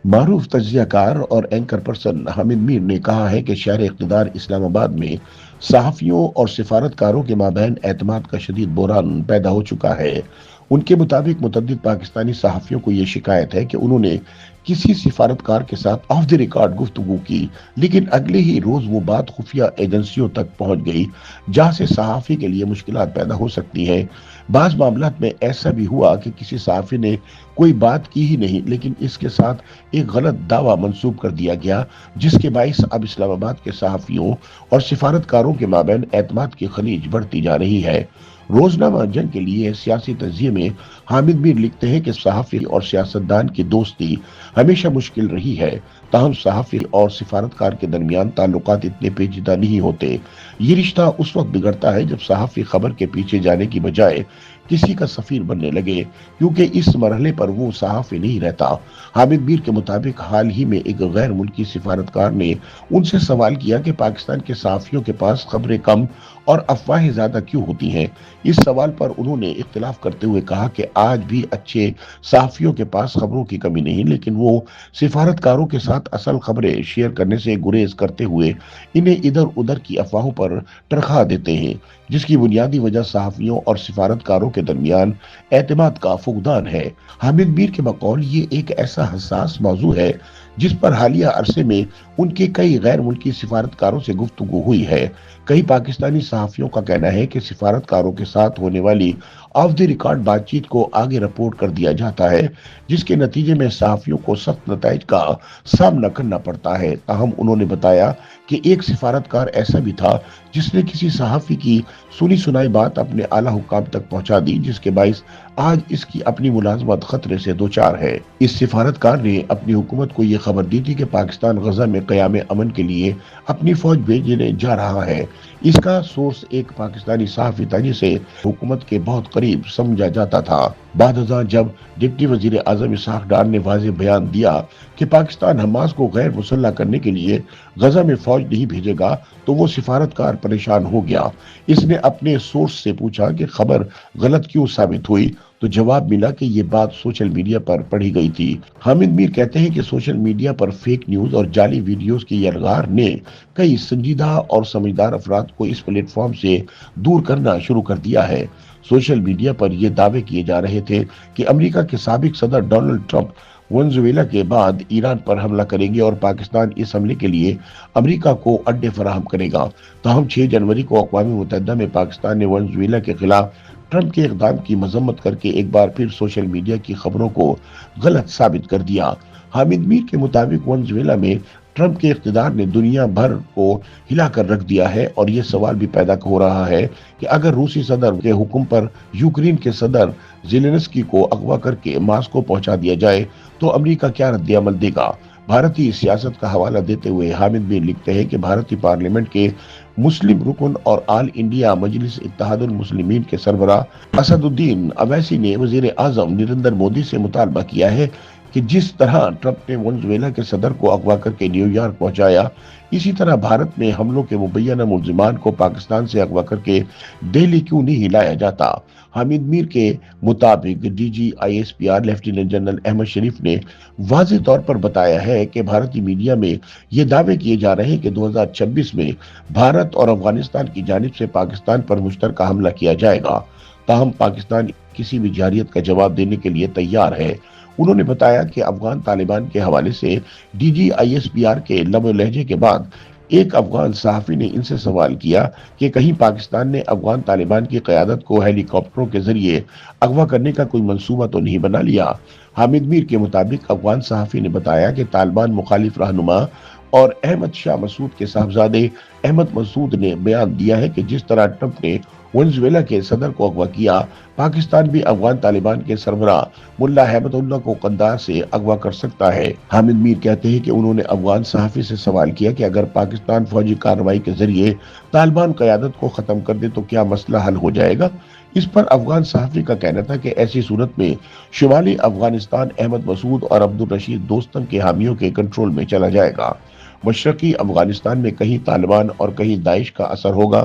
معروف تجزیہ کار اور اینکر پرسن حامد میر نے کہا ہے کہ شہر اقتدار اسلام آباد میں صحافیوں اور سفارتکاروں کے مابین اعتماد کا شدید بحران پیدا ہو چکا ہے۔ ان کے مطابق متعدد پاکستانی صحافیوں کو یہ شکایت ہے کہ انہوں نے کسی سفارتکار کے ساتھ آف دی ریکارڈ گفتگو کی، لیکن اگلے ہی روز وہ بات خفیہ ایجنسیوں تک پہنچ گئی، جہاں سے صحافی کے لیے مشکلات پیدا ہو سکتی ہیں۔ بعض معاملات میں ایسا بھی ہوا کہ کسی صحافی نے کوئی بات کی ہی نہیں، لیکن اس کے ساتھ ایک غلط دعویٰ منسوب کر دیا گیا، جس کے باعث اب اسلام آباد کے صحافیوں اور سفارتکاروں کے مابین اعتماد کی خلیج بڑھتی جا رہی ہے۔ روزنامہ جنگ کے لیے سیاسی تجزیے میں حامد میر لکھتے ہیں کہ صحافی اور سیاستدان کی دوستی ہمیشہ مشکل رہی ہے، تاہم صحافی اور سفارتکار کے درمیان تعلقات اتنے پیچیدہ نہیں ہوتے۔ یہ رشتہ اس وقت بگڑتا ہے جب صحافی خبر کے پیچھے جانے کی بجائے کسی کا سفیر بننے لگے، کیونکہ اس مرحلے پر وہ صحافی نہیں رہتا۔ حامد میر کے مطابق حال ہی میں ایک غیر ملکی سفارتکار نے ان سے سوال کیا کہ پاکستان کے صحافیوں کے پاس خبریں کم اور افواہیں زیادہ کیوں ہوتی ہیں۔ اس سوال پر انہوں نے اختلاف کرتے ہوئے کہا کہ آج بھی اچھے صحافیوں کے پاس خبروں کی کمی نہیں، لیکن وہ سفارتکاروں کے ساتھ اصل خبریں شیئر کرنے سے گریز کرتے ہوئے انہیں ادھر ادھر کی افواہوں پر ترخا دیتے ہیں، جس کی بنیادی وجہ صحافیوں اور سفارتکاروں کے درمیان اعتماد کا فقدان ہے۔ حامد میر کے بقول یہ ایک ایسا حساس موضوع ہے جس پر حالیہ عرصے میں ان کے کئی غیر ملکی سفارتکاروں سے گفتگو ہوئی ہے۔ کئی پاکستانی صحافیوں کا کہنا ہے کہ سفارتکاروں کے ساتھ ہونے والی آف دی ریکارڈ بات چیت کو آگے رپورٹ کر دیا جاتا ہے، جس کے نتیجے میں صحافیوں کو سخت نتائج کا سامنا کرنا پڑتا ہے۔ تاہم انہوں نے بتایا کہ ایک سفارتکار ایسا بھی تھا جس نے کسی صحافی کی سنی سنائی بات اپنے اعلیٰ حکام تک پہنچا دی، جس کے باعث آج اس کی اپنی ملازمت خطرے سے دوچار ہے۔ اس سفارتکار نے اپنی حکومت کو یہ خبر دی تھی کہ پاکستان غزہ میں قیام امن کے لیے اپنی فوج بھیجنے جا رہا ہے۔ اس کا سورس ایک پاکستانی صحافی تھا جسے حکومت کے بہت قریب سمجھا جاتا تھا۔ بعد ازاں جب ڈپٹی وزیر اعظم اسحاق ڈار نے واضح بیان دیا کہ پاکستان حماس کو غیر مسلح کرنے کے لیے غزہ میں فوج نہیں بھیجے گا، تو وہ سفارتکار پریشان ہو گیا۔ اس نے اپنے سورس سے پوچھا کہ خبر غلط کیوں ثابت ہوئی، تو جواب ملا کہ یہ بات سوشل میڈیا پر پڑھی گئی تھی۔ حامد میر کہتے ہیں کہ سوشل میڈیا پر فیک نیوز اور جعلی ویڈیوز کی یلغار نے کئی سنجیدہ اور سمجھدار افراد کو اس پلیٹ فارم سے دور کرنا شروع کر دیا ہے۔ سوشل میڈیا پر یہ دعوے کیے جا رہے تھے کہ امریکہ کے سابق صدر ڈونلڈ ٹرمپ ونزویلا کے بعد ایران پر حملہ کریں گے اور پاکستان اس حملے کے لیے امریکہ کو اڈے فراہم کرے گا۔ تاہم 6 جنوری کو اقوام متحدہ میں پاکستان نے ونزویلا کے خلاف ٹرمپ کے اقدام کی مذمت کر کے ایک بار پھر سوشل میڈیا کی خبروں کو غلط ثابت کر دیا۔ حامد میر کے مطابق ونزویلا میں ٹرمپ کے اقتدار نے دنیا بھر کو ہلا کر رکھ دیا ہے، اور یہ سوال بھی پیدا ہو رہا ہے کہ اگر روسی صدر کے حکم پر یوکرین کے صدر زیلنسکی کو اغوا کر کے ماسکو پہنچا دیا جائے تو امریکہ کیا رد عمل دے گا۔ بھارتی سیاست کا حوالہ دیتے ہوئے حامد میر لکھتے ہیں کہ بھارتی پارلیمنٹ کے مسلم رکن اور آل انڈیا مجلس اتحاد المسلمین کے سربراہ اسد الدین اویسی نے وزیر اعظم نریندر مودی سے مطالبہ کیا ہے کہ جس طرح ٹرمپ نے ونزویلا کے صدر کو اغوا کر کے نیو یارک پہنچایا، اسی طرح بھارت میں حملوں کے مبینہ ملزمان کو پاکستان سے اغوا کر کے دہلی کیوں نہیں لایا جاتا۔ حامد میر کے مطابق D G I S P R lieutenant general Ahmed Sharif نے واضح طور پر بتایا ہے کہ بھارتی میڈیا میں یہ دعوے کیے جا رہے ہیں کہ 2026 میں بھارت اور افغانستان کی جانب سے پاکستان پر مشترکہ حملہ کیا جائے گا، تاہم پاکستان کسی بھی جارحیت کا جواب دینے کے لیے تیار ہے۔ انہوں نے بتایا کہ افغان طالبان کے حوالے سے D G I S P R کے لب و لہجے کے بعد ایک افغان صحافی نے ان سے سوال کیا کہ کہیں پاکستان نے افغان طالبان کی قیادت کو ہیلی کاپٹروں کے ذریعے اغوا کرنے کا کوئی منصوبہ تو نہیں بنا لیا۔ حامد میر کے مطابق افغان صحافی نے بتایا کہ طالبان مخالف رہنما اور احمد شاہ مسعود کے صاحبزادے احمد مسعود نے بیان دیا ہے کہ جس طرح ٹرمپ نے ونزویلا کے صدر کو اغوا کیا، پاکستان بھی افغان طالبان کے سربراہ ملا ہیبت اللہ کو قندھار سے اغوا کر سکتا ہے۔ حامد میر کہتے ہیں کہ انہوں نے افغان صحافی سے سوال کیا کہ اگر پاکستان فوجی کارروائی کے ذریعے طالبان قیادت کو ختم کر دے تو کیا مسئلہ حل ہو جائے گا۔ اس پر افغان صحافی کا کہنا تھا کہ ایسی صورت میں شمالی افغانستان احمد مسعود اور عبدالرشید دوستم کے حامیوں کے کنٹرول میں چلا جائے گا۔ مشرقی افغانستان میں کہیں طالبان اور کہیں داعش کا اثر ہوگا،